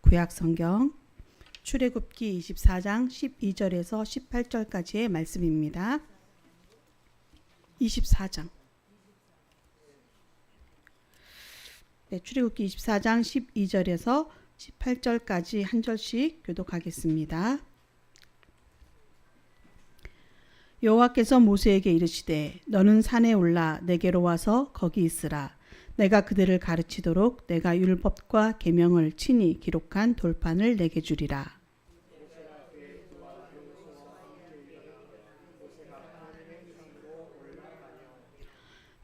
구약 성경 출애굽기 24장 12절에서 18절까지의 말씀입니다. 24장. 네, 출애굽기 24장 12절에서 18절까지 한 절씩 교독하겠습니다. 여호와께서 모세에게 이르시되 너는 산에 올라 내게로 와서 거기 있으라. 내가 그들을 가르치도록 내가 율법과 계명을 친히 기록한 돌판을 내게 주리라.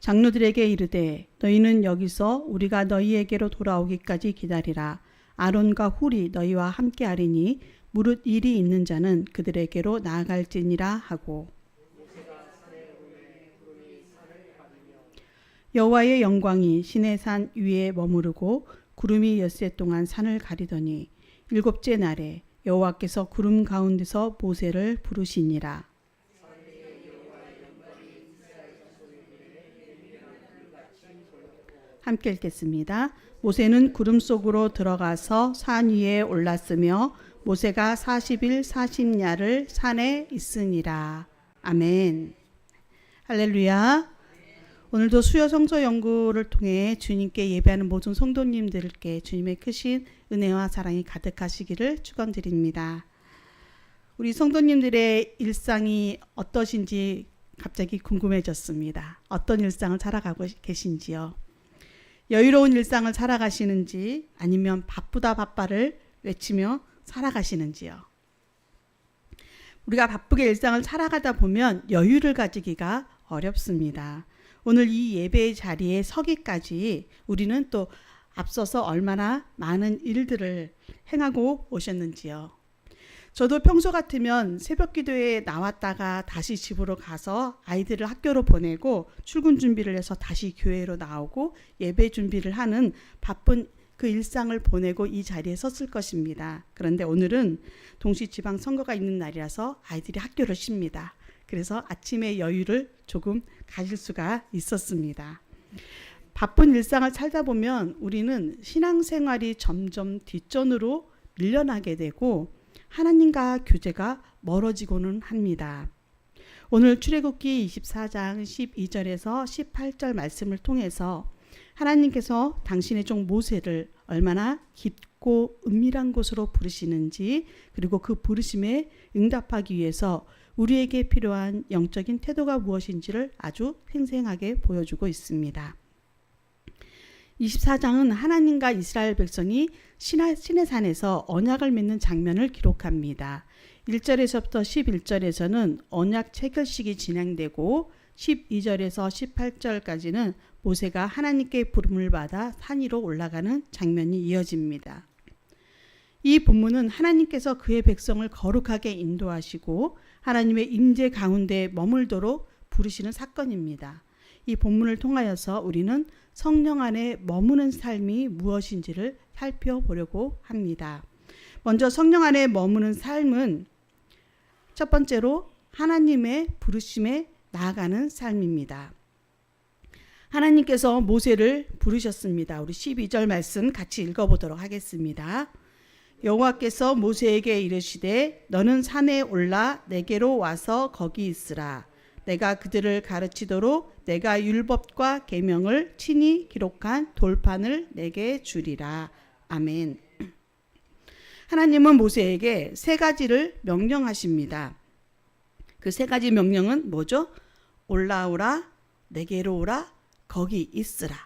장로들에게 이르되 너희는 여기서 우리가 너희에게로 돌아오기까지 기다리라. 아론과 훌이 너희와 함께 하리니 무릇 일이 있는 자는 그들에게로 나아갈지니라 하고, 여호와의 영광이 시내산 위에 머무르고 구름이 엿새 동안 산을 가리더니 일곱째 날에 여호와께서 구름 가운데서 모세를 부르시니라. 함께 읽겠습니다. 모세는 구름 속으로 들어가서 산 위에 올랐으며 모세가 40일 40야를 산에 있으니라. 아멘. 할렐루야. 오늘도 수요 성서 연구를 통해 주님께 예배하는 모든 성도님들께 주님의 크신 은혜와 사랑이 가득하시기를 축원드립니다. 우리 성도님들의 일상이 어떠신지 갑자기 궁금해졌습니다. 어떤 일상을 살아가고 계신지요? 여유로운 일상을 살아가시는지 아니면 바쁘다 바빠를 외치며 살아가시는지요? 우리가 바쁘게 일상을 살아가다 보면 여유를 가지기가 어렵습니다. 오늘 이 예배의 자리에 서기까지 우리는 또 앞서서 얼마나 많은 일들을 행하고 오셨는지요. 저도 평소 같으면 새벽 기도에 나왔다가 다시 집으로 가서 아이들을 학교로 보내고 출근 준비를 해서 다시 교회로 나오고 예배 준비를 하는 바쁜 그 일상을 보내고 이 자리에 섰을 것입니다. 그런데 오늘은 동시 지방 선거가 있는 날이라서 아이들이 학교를 쉽니다. 그래서 아침에 여유를 조금 가질 수가 있었습니다. 바쁜 일상을 살다 보면 우리는 신앙생활이 점점 뒷전으로 밀려나게 되고 하나님과 교제가 멀어지고는 합니다. 오늘 출애굽기 24장 12절에서 18절 말씀을 통해서 하나님께서 당신의 종 모세를 얼마나 깊고 은밀한 곳으로 부르시는지, 그리고 그 부르심에 응답하기 위해서 우리에게 필요한 영적인 태도가 무엇인지를 아주 생생하게 보여주고 있습니다. 24장은 하나님과 이스라엘 백성이 시내산에서 언약을 맺는 장면을 기록합니다. 1절에서부터 11절에서는 언약 체결식이 진행되고 12절에서 18절까지는 모세가 하나님께 부름을 받아 산 위로 올라가는 장면이 이어집니다. 이 본문은 하나님께서 그의 백성을 거룩하게 인도하시고 하나님의 임재 가운데 머물도록 부르시는 사건입니다. 이 본문을 통하여서 우리는 성령 안에 머무는 삶이 무엇인지를 살펴보려고 합니다. 먼저 성령 안에 머무는 삶은 첫 번째로 하나님의 부르심에 나아가는 삶입니다. 하나님께서 모세를 부르셨습니다. 우리 12절 말씀 같이 읽어보도록 하겠습니다. 여호와께서 모세에게 이르시되 너는 산에 올라 내게로 와서 거기 있으라. 내가 그들을 가르치도록 내가 율법과 계명을 친히 기록한 돌판을 내게 주리라. 아멘. 하나님은 모세에게 세 가지를 명령하십니다. 그 세 가지 명령은 뭐죠? 올라오라, 내게로 오라, 거기 있으라.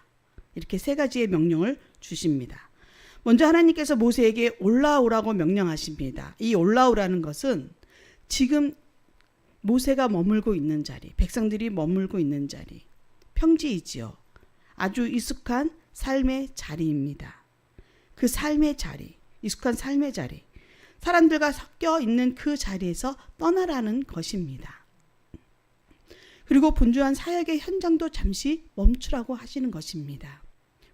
이렇게 세 가지의 명령을 주십니다. 먼저 하나님께서 모세에게 올라오라고 명령하십니다. 이 올라오라는 것은 지금 모세가 머물고 있는 자리, 백성들이 머물고 있는 자리, 평지이지요. 아주 익숙한 삶의 자리입니다. 그 삶의 자리, 익숙한 삶의 자리, 사람들과 섞여 있는 그 자리에서 떠나라는 것입니다. 그리고 분주한 사역의 현장도 잠시 멈추라고 하시는 것입니다.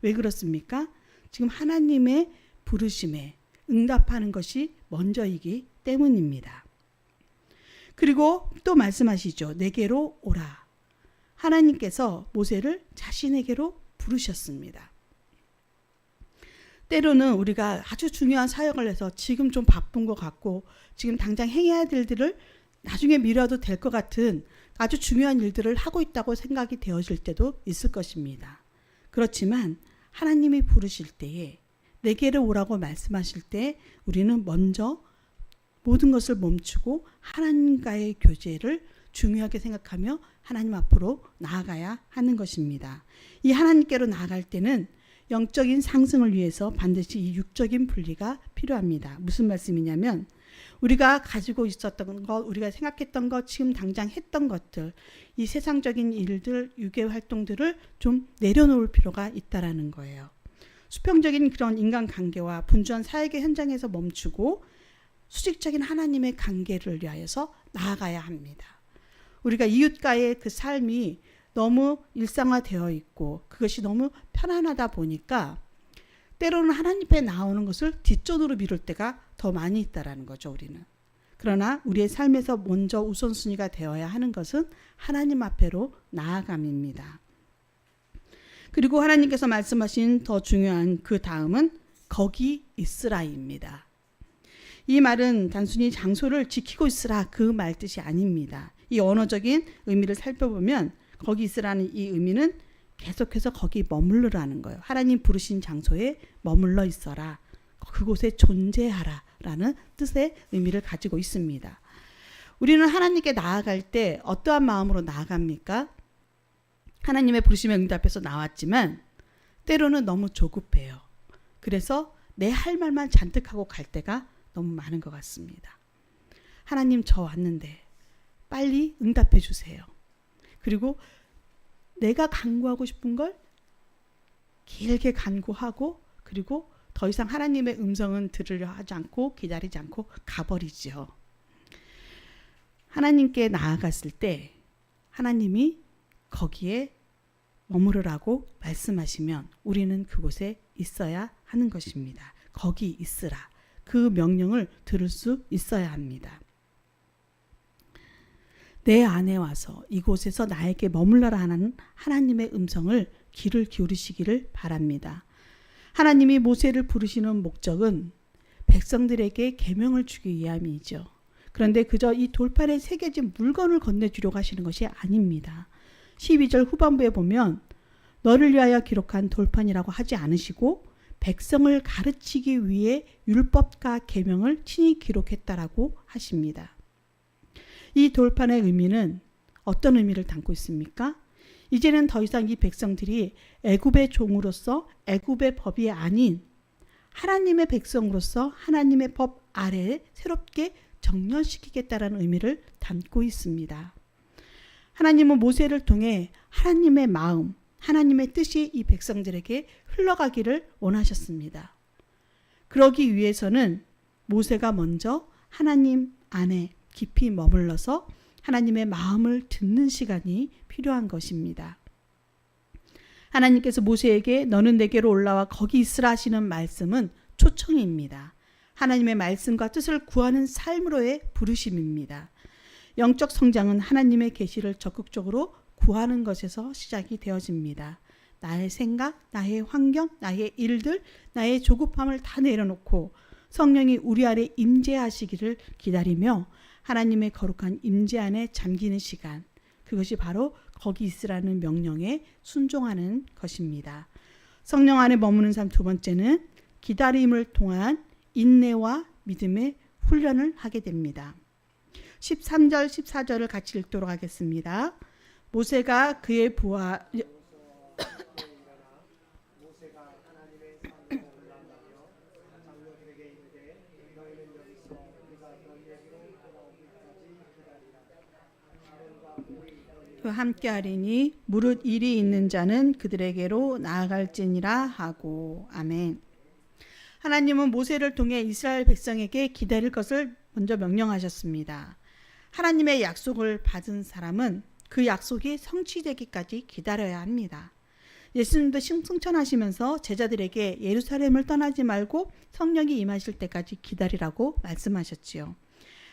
왜 그렇습니까? 지금 하나님의 부르심에 응답하는 것이 먼저이기 때문입니다. 그리고 또 말씀하시죠. 내게로 오라. 하나님께서 모세를 자신에게로 부르셨습니다. 때로는 우리가 아주 중요한 사역을 해서 지금 좀 바쁜 것 같고 지금 당장 행해야 될 일들을 나중에 미뤄도 될 것 같은 아주 중요한 일들을 하고 있다고 생각이 되어질 때도 있을 것입니다. 그렇지만 하나님이 부르실 때에 내게로 오라고 말씀하실 때 우리는 먼저 모든 것을 멈추고 하나님과의 교제를 중요하게 생각하며 하나님 앞으로 나아가야 하는 것입니다. 이 하나님께로 나아갈 때는 영적인 상승을 위해서 반드시 이 육적인 분리가 필요합니다. 무슨 말씀이냐면 우리가 가지고 있었던 것, 우리가 생각했던 것, 지금 당장 했던 것들, 이 세상적인 일들, 유괴 활동들을 좀 내려놓을 필요가 있다라는 거예요. 수평적인 그런 인간관계와 분주한 사역의 현장에서 멈추고 수직적인 하나님의 관계를 위하여서 나아가야 합니다. 우리가 이웃과의 그 삶이 너무 일상화되어 있고 그것이 너무 편안하다 보니까 때로는 하나님 앞에 나오는 것을 뒷전으로 미룰 때가 더 많이 있다라는 거죠, 우리는. 그러나 우리의 삶에서 먼저 우선순위가 되어야 하는 것은 하나님 앞에로 나아감입니다. 그리고 하나님께서 말씀하신 더 중요한 그 다음은 거기 있으라입니다. 이 말은 단순히 장소를 지키고 있으라 그 말 뜻이 아닙니다. 이 언어적인 의미를 살펴보면 거기 있으라는 이 의미는 계속해서 거기 머물러라는 거예요. 하나님 부르신 장소에 머물러 있어라. 그곳에 존재하라 라는 뜻의 의미를 가지고 있습니다. 우리는 하나님께 나아갈 때 어떠한 마음으로 나아갑니까? 하나님의 부르심에 응답해서 나왔지만 때로는 너무 조급해요. 그래서 내 할 말만 잔뜩 하고 갈 때가 너무 많은 것 같습니다. 하나님 저 왔는데 빨리 응답해 주세요. 그리고 내가 간구하고 싶은 걸 길게 간구하고 그리고 더 이상 하나님의 음성은 들으려 하지 않고 기다리지 않고 가버리죠. 하나님께 나아갔을 때 하나님이 거기에 머무르라고 말씀하시면 우리는 그곳에 있어야 하는 것입니다. 거기 있으라. 그 명령을 들을 수 있어야 합니다. 내 안에 와서 이곳에서 나에게 머물러라 하는 하나님의 음성을 귀를 기울이시기를 바랍니다. 하나님이 모세를 부르시는 목적은 백성들에게 계명을 주기 위함이죠. 그런데 그저 이 돌판에 새겨진 물건을 건네주려고 하시는 것이 아닙니다. 12절 후반부에 보면 너를 위하여 기록한 돌판이라고 하지 않으시고 백성을 가르치기 위해 율법과 계명을 친히 기록했다라고 하십니다. 이 돌판의 의미는 어떤 의미를 담고 있습니까? 이제는 더 이상 이 백성들이 애굽의 종으로서 애굽의 법이 아닌 하나님의 백성으로서 하나님의 법 아래에 새롭게 정렬시키겠다라는 의미를 담고 있습니다. 하나님은 모세를 통해 하나님의 마음, 하나님의 뜻이 이 백성들에게 흘러가기를 원하셨습니다. 그러기 위해서는 모세가 먼저 하나님 안에 깊이 머물러서 하나님의 마음을 듣는 시간이 필요한 것입니다. 하나님께서 모세에게 너는 내게로 올라와 거기 있으라 하시는 말씀은 초청입니다. 하나님의 말씀과 뜻을 구하는 삶으로의 부르심입니다. 영적 성장은 하나님의 계시를 적극적으로 구하는 것에서 시작이 되어집니다. 나의 생각, 나의 환경, 나의 일들, 나의 조급함을 다 내려놓고 성령이 우리 안에 임재하시기를 기다리며 하나님의 거룩한 임재 안에 잠기는 시간, 그것이 바로 거기 있으라는 명령에 순종하는 것입니다. 성령 안에 머무는 삶 두 번째는 기다림을 통한 인내와 믿음의 훈련을 하게 됩니다. 13절 14절을 같이 읽도록 하겠습니다. 모세가 그의 부하 함께하리니 무릇 일이 있는 자는 그들에게로 나아갈지니라 하고. 아멘. 하나님은 모세를 통해 이스라엘 백성에게 기다릴 것을 먼저 명령하셨습니다. 하나님의 약속을 받은 사람은 그 약속이 성취되기까지 기다려야 합니다. 예수님도 승천하시면서 제자들에게 예루살렘을 떠나지 말고 성령이 임하실 때까지 기다리라고 말씀하셨지요.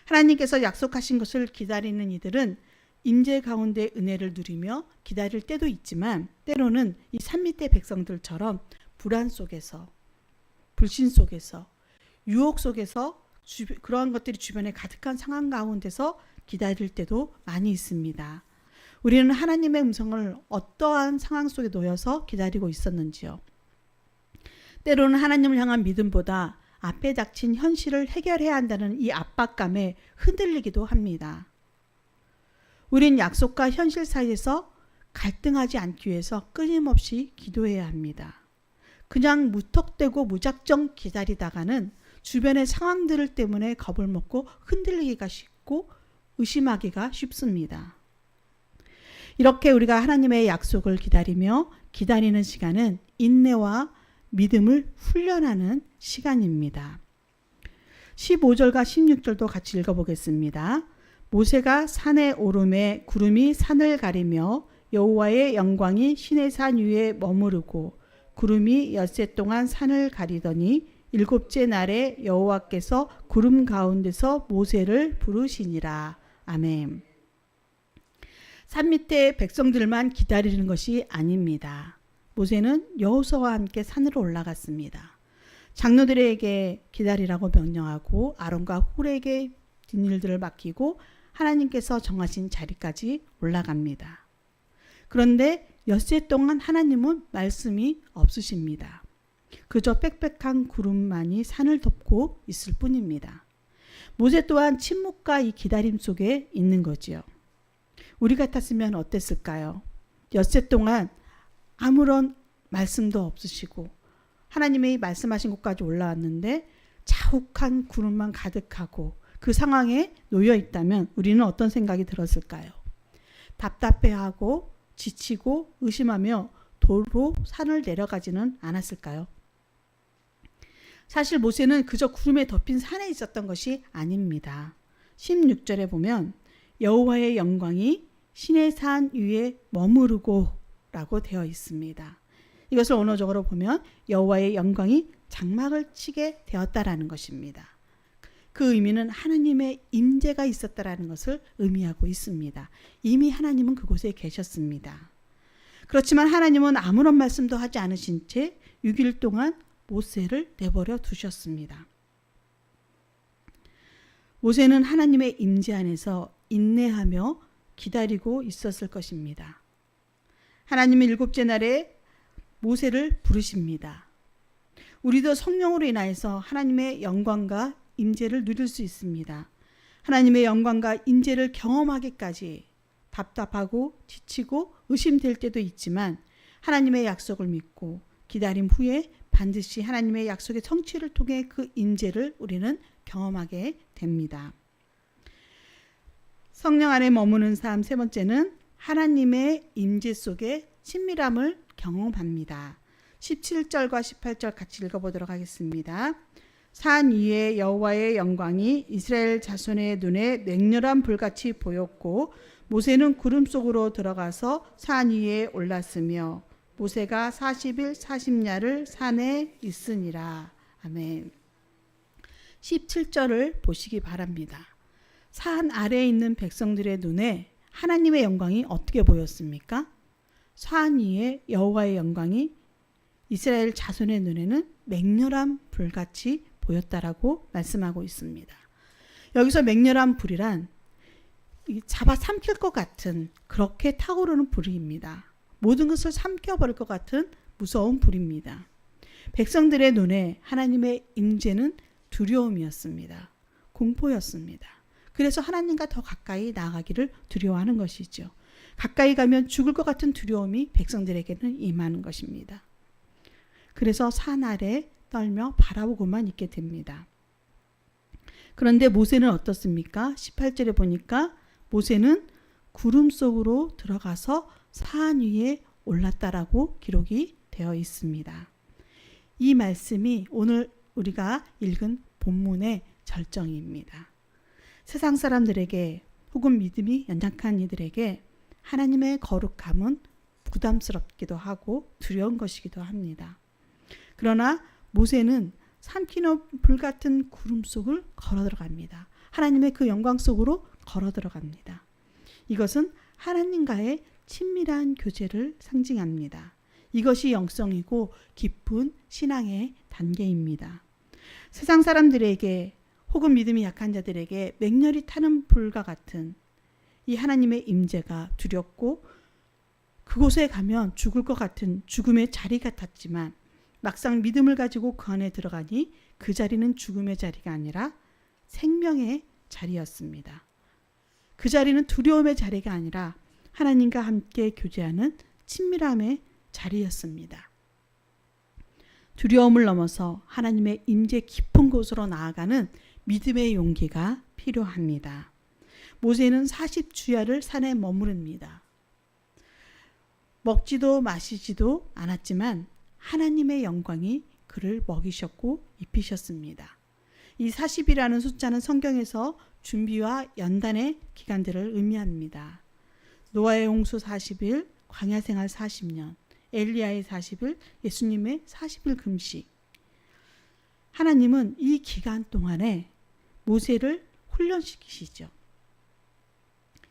하나님께서 약속하신 것을 기다리는 이들은 임재 가운데 은혜를 누리며 기다릴 때도 있지만 때로는 이 산 밑의 백성들처럼 불안 속에서 불신 속에서, 유혹 속에서 그러한 것들이 주변에 가득한 상황 가운데서 기다릴 때도 많이 있습니다. 우리는 하나님의 음성을 어떠한 상황 속에 놓여서 기다리고 있었는지요. 때로는 하나님을 향한 믿음보다 앞에 닥친 현실을 해결해야 한다는 이 압박감에 흔들리기도 합니다. 우린 약속과 현실 사이에서 갈등하지 않기 위해서 끊임없이 기도해야 합니다. 그냥 무턱대고 무작정 기다리다가는 주변의 상황들 때문에 겁을 먹고 흔들리기가 쉽고 의심하기가 쉽습니다. 이렇게 우리가 하나님의 약속을 기다리며 기다리는 시간은 인내와 믿음을 훈련하는 시간입니다. 15절과 16절도 같이 읽어보겠습니다. 모세가 산에 오르매 구름이 산을 가리며 여호와의 영광이 시내산 위에 머무르고 구름이 엿새 동안 산을 가리더니 일곱째 날에 여호와께서 구름 가운데서 모세를 부르시니라. 아멘. 산 밑에 백성들만 기다리는 것이 아닙니다. 모세는 여호수아와 함께 산으로 올라갔습니다. 장로들에게 기다리라고 명령하고 아론과 홀에게 뒷일들을 맡기고 하나님께서 정하신 자리까지 올라갑니다. 그런데 엿새 동안 하나님은 말씀이 없으십니다. 그저 빽빽한 구름만이 산을 덮고 있을 뿐입니다. 모세 또한 침묵과 이 기다림 속에 있는 거지요. 우리 같았으면 어땠을까요? 엿새 동안 아무런 말씀도 없으시고 하나님의 말씀하신 곳까지 올라왔는데 자욱한 구름만 가득하고 그 상황에 놓여 있다면 우리는 어떤 생각이 들었을까요? 답답해하고 지치고 의심하며 도로 산을 내려가지는 않았을까요? 사실 모세는 그저 구름에 덮인 산에 있었던 것이 아닙니다. 16절에 보면 여호와의 영광이 신의 산 위에 머무르고 라고 되어 있습니다. 이것을 언어적으로 보면 여호와의 영광이 장막을 치게 되었다라는 것입니다. 그 의미는 하나님의 임재가 있었다라는 것을 의미하고 있습니다. 이미 하나님은 그곳에 계셨습니다. 그렇지만 하나님은 아무런 말씀도 하지 않으신 채 6일 동안 모세를 내버려 두셨습니다. 모세는 하나님의 임재 안에서 인내하며 기다리고 있었을 것입니다. 하나님은 일곱째 날에 모세를 부르십니다. 우리도 성령으로 인하여서 하나님의 영광과 임재를 누릴 수 있습니다. 하나님의 영광과 임재를 경험하기까지 답답하고 지치고 의심될 때도 있지만 하나님의 약속을 믿고 기다림 후에 반드시 하나님의 약속의 성취를 통해 그 임재를 우리는 경험하게 됩니다. 성령 안에 머무는 삶 세 번째는 하나님의 임재 속에 친밀함을 경험합니다. 17절과 18절 같이 읽어보도록 하겠습니다. 산 위에 여호와의 영광이 이스라엘 자손의 눈에 맹렬한 불같이 보였고 모세는 구름 속으로 들어가서 산 위에 올랐으며 모세가 40일 40야를 산에 있으니라. 아멘. 17절을 보시기 바랍니다. 산 아래에 있는 백성들의 눈에 하나님의 영광이 어떻게 보였습니까? 산 위에 여호와의 영광이 이스라엘 자손의 눈에는 맹렬한 불같이 보였다라고 말씀하고 있습니다. 여기서 맹렬한 불이란 잡아 삼킬 것 같은 그렇게 타오르는 불입니다. 모든 것을 삼켜버릴 것 같은 무서운 불입니다. 백성들의 눈에 하나님의 임재는 두려움이었습니다. 공포였습니다. 그래서 하나님과 더 가까이 나아가기를 두려워하는 것이죠. 가까이 가면 죽을 것 같은 두려움이 백성들에게는 임하는 것입니다. 그래서 산 아래 떨며 바라보고만 있게 됩니다. 그런데 모세는 어떻습니까? 18절에 보니까 모세는 구름 속으로 들어가서 산 위에 올랐다라고 기록이 되어 있습니다. 이 말씀이 오늘 우리가 읽은 본문의 절정입니다. 세상 사람들에게 혹은 믿음이 연약한 이들에게 하나님의 거룩함은 부담스럽기도 하고 두려운 것이기도 합니다. 그러나 모세는 삼키는 불같은 구름 속을 걸어 들어갑니다. 하나님의 그 영광 속으로 걸어 들어갑니다. 이것은 하나님과의 친밀한 교제를 상징합니다. 이것이 영성이고 깊은 신앙의 단계입니다. 세상 사람들에게 혹은 믿음이 약한 자들에게 맹렬히 타는 불과 같은 이 하나님의 임재가 두렵고 그곳에 가면 죽을 것 같은 죽음의 자리 같았지만 막상 믿음을 가지고 그 안에 들어가니 그 자리는 죽음의 자리가 아니라 생명의 자리였습니다. 그 자리는 두려움의 자리가 아니라 하나님과 함께 교제하는 친밀함의 자리였습니다. 두려움을 넘어서 하나님의 임재 깊은 곳으로 나아가는 믿음의 용기가 필요합니다. 모세는 40주야를 산에 머무릅니다. 먹지도 마시지도 않았지만 하나님의 영광이 그를 먹이셨고 입히셨습니다. 이 40이라는 숫자는 성경에서 준비와 연단의 기간들을 의미합니다. 노아의 홍수 40일, 광야 생활 40년, 엘리야의 40일, 예수님의 40일 금식. 하나님은 이 기간 동안에 모세를 훈련시키시죠.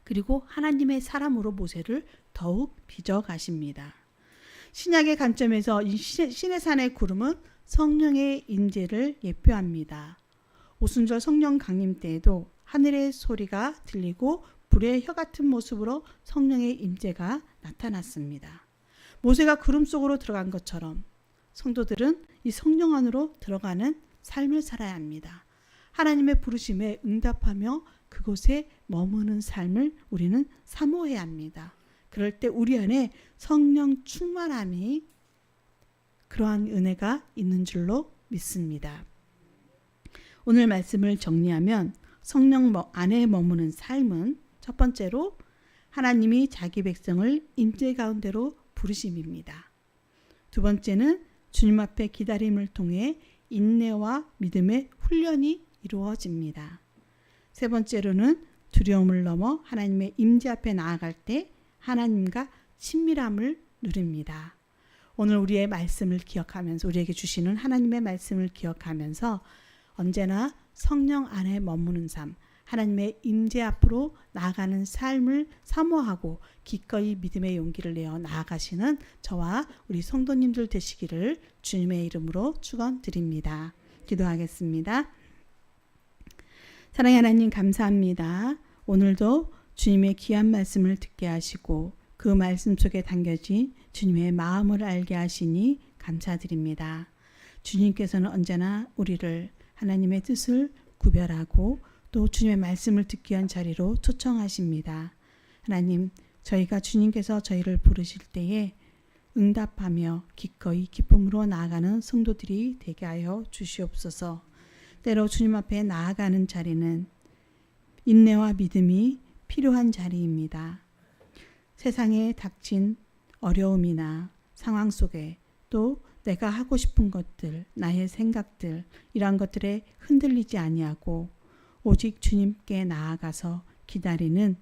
그리고 하나님의 사람으로 모세를 더욱 빚어가십니다. 신약의 관점에서 이 시내산의 구름은 성령의 임재를 예표합니다. 오순절 성령 강림 때에도 하늘의 소리가 들리고 불의 혀 같은 모습으로 성령의 임재가 나타났습니다. 모세가 구름 속으로 들어간 것처럼 성도들은 이 성령 안으로 들어가는 삶을 살아야 합니다. 하나님의 부르심에 응답하며 그곳에 머무는 삶을 우리는 사모해야 합니다. 그럴 때 우리 안에 성령 충만함이 그러한 은혜가 있는 줄로 믿습니다. 오늘 말씀을 정리하면 성령 안에 머무는 삶은 첫 번째로 하나님이 자기 백성을 임재 가운데로 부르심입니다. 두 번째는 주님 앞에 기다림을 통해 인내와 믿음의 훈련이 이루어집니다. 세 번째로는 두려움을 넘어 하나님의 임재 앞에 나아갈 때 하나님과 친밀함을 누립니다. 오늘 우리의 말씀을 기억하면서 우리에게 주시는 하나님의 말씀을 기억하면서 언제나 성령 안에 머무는 삶, 하나님의 임재 앞으로 나아가는 삶을 사모하고 기꺼이 믿음의 용기를 내어 나아가시는 저와 우리 성도님들 되시기를 주님의 이름으로 축원드립니다. 기도하겠습니다. 사랑의 하나님 감사합니다. 오늘도 주님의 귀한 말씀을 듣게 하시고 그 말씀 속에 담겨진 주님의 마음을 알게 하시니 감사드립니다. 주님께서는 언제나 우리를 하나님의 뜻을 구별하고 또 주님의 말씀을 듣기 위한 자리로 초청하십니다. 하나님, 저희가 주님께서 저희를 부르실 때에 응답하며 기꺼이 기쁨으로 나아가는 성도들이 되게 하여 주시옵소서. 때로 주님 앞에 나아가는 자리는 인내와 믿음이 필요한 자리입니다. 세상에 닥친 어려움이나 상황 속에 또 내가 하고 싶은 것들, 나의 생각들 이런 것들에 흔들리지 아니하고 오직 주님께 나아가서 기다리는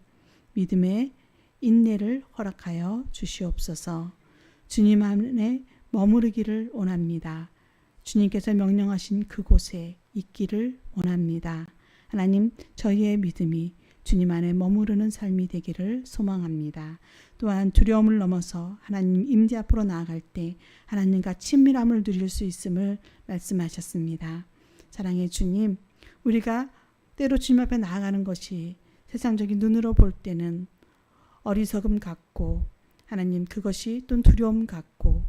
믿음의 인내를 허락하여 주시옵소서. 주님 안에 머무르기를 원합니다. 주님께서 명령하신 그곳에 있기를 원합니다. 하나님, 저희의 믿음이 주님 안에 머무르는 삶이 되기를 소망합니다. 또한 두려움을 넘어서 하나님 임재 앞으로 나아갈 때 하나님과 친밀함을 누릴 수 있음을 말씀하셨습니다. 사랑의 주님, 우리가 때로 주님 앞에 나아가는 것이 세상적인 눈으로 볼 때는 어리석음 같고 하나님 그것이 또 두려움 같고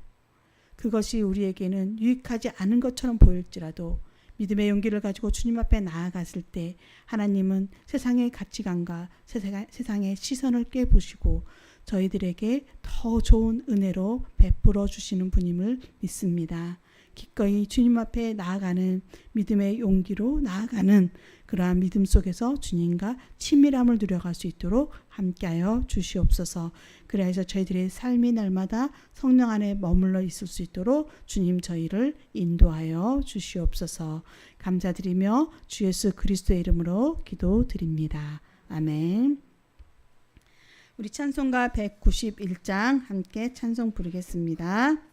그것이 우리에게는 유익하지 않은 것처럼 보일지라도 믿음의 용기를 가지고 주님 앞에 나아갔을 때 하나님은 세상의 가치관과 세상의 시선을 깨부시고 저희들에게 더 좋은 은혜로 베풀어 주시는 분임을 믿습니다. 기꺼이 주님 앞에 나아가는 믿음의 용기로 나아가는 그러한 믿음 속에서 주님과 친밀함을 누려갈 수 있도록 함께하여 주시옵소서. 그래서 저희들의 삶이 날마다 성령 안에 머물러 있을 수 있도록 주님 저희를 인도하여 주시옵소서. 감사드리며 주 예수 그리스도의 이름으로 기도드립니다. 아멘. 우리 찬송가 191장 함께 찬송 부르겠습니다.